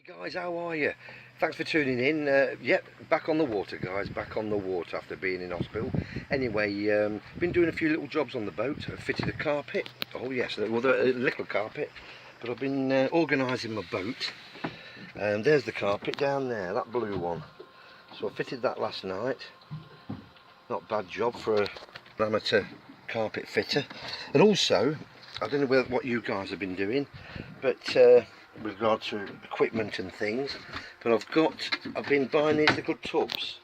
Guys, how are you? Thanks for tuning in. Yep, back on the water, guys, back on the water after being in hospital. Anyway, been doing a few little jobs on the boat. I've fitted a carpet. Oh yes, well, a little carpet, but I've been organising my boat. There's the carpet down there, that blue one. So I fitted that last night. Not a bad job for an amateur carpet fitter. And also, I don't know what you guys have been doing, but with regard to equipment and things, but I've been buying these little tubs.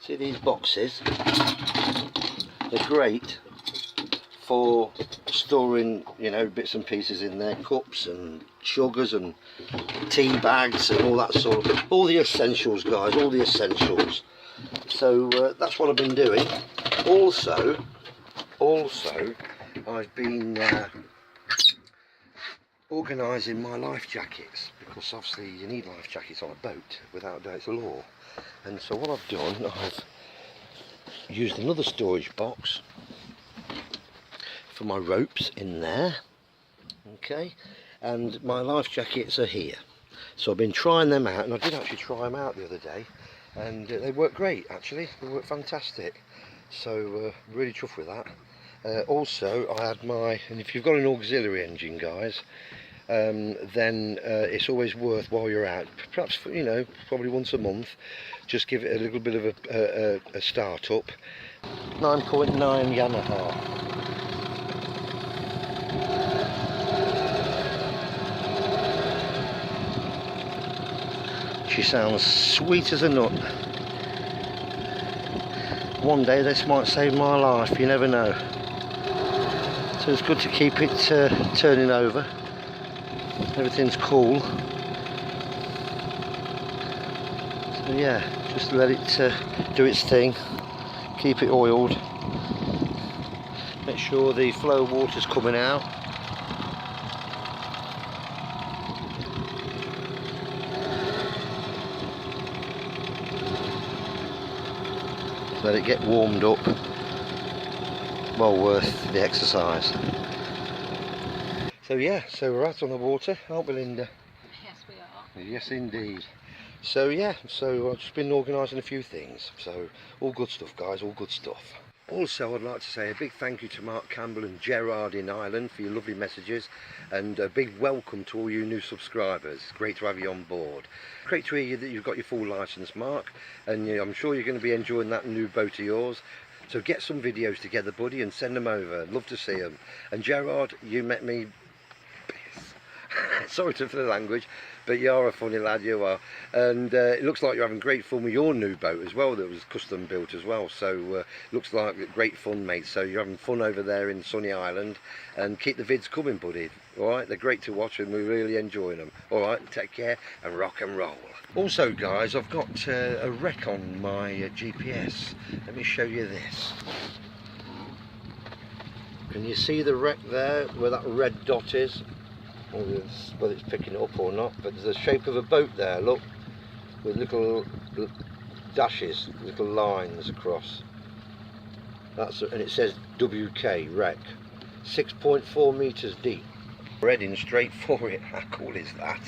See these boxes? They're great for storing, you know, bits and pieces in there, cups and sugars and tea bags and all that sort of, all the essentials, guys, all the essentials. So that's what I've been doing. Also I've been organising my life jackets, because obviously you need life jackets on a boat, without doubt it's law. And so what I've done, I've used another storage box for my ropes in there, okay, and my life jackets are here. So I've been trying them out, and I did actually try them out the other day, and they work great actually, they work fantastic. So really chuffed with that. Also I had my, and if you've got an auxiliary engine, guys, then it's always worth, while you're out, perhaps, you know, probably once a month, just give it a little bit of a start up. 9.9 Yamaha. She sounds sweet as a nut. One day this might save my life, you never know. So it's good to keep it turning over. Everything's cool. So yeah, just let it do its thing. Keep it oiled. Make sure the flow of water's coming out. Let it get warmed up. Well worth the exercise. So yeah, so we're out on the water, aren't we, Linda? Yes, we are. Yes indeed. So yeah, so I've just been organising a few things. So all good stuff, guys, all good stuff. Also, I'd like to say a big thank you to Mark Campbell and Gerard in Ireland for your lovely messages, and a big welcome to all you new subscribers. Great to have you on board. Great to hear that you've got your full licence, Mark, and I'm sure you're going to be enjoying that new boat of yours. So get some videos together, buddy, and send them over. I'd love to see them. And Gerard, you met me sorry for the language, but you are a funny lad, you are. And it looks like you're having great fun with your new boat as well, that was custom built as well. So looks like great fun, mate. So you're having fun over there in sunny Ireland, and keep the vids coming, buddy. All right, they're great to watch and we're really enjoying them. All right, take care and rock and roll. Also, guys, I've got a wreck on my GPS. Let me show you this. Can you see the wreck there, where that red dot is? Whether it's picking it up or not, but there's the shape of a boat there, look, with little dashes, little lines across. That's, and it says WK wreck, 6.4 meters deep. We're heading straight for it. How cool is that?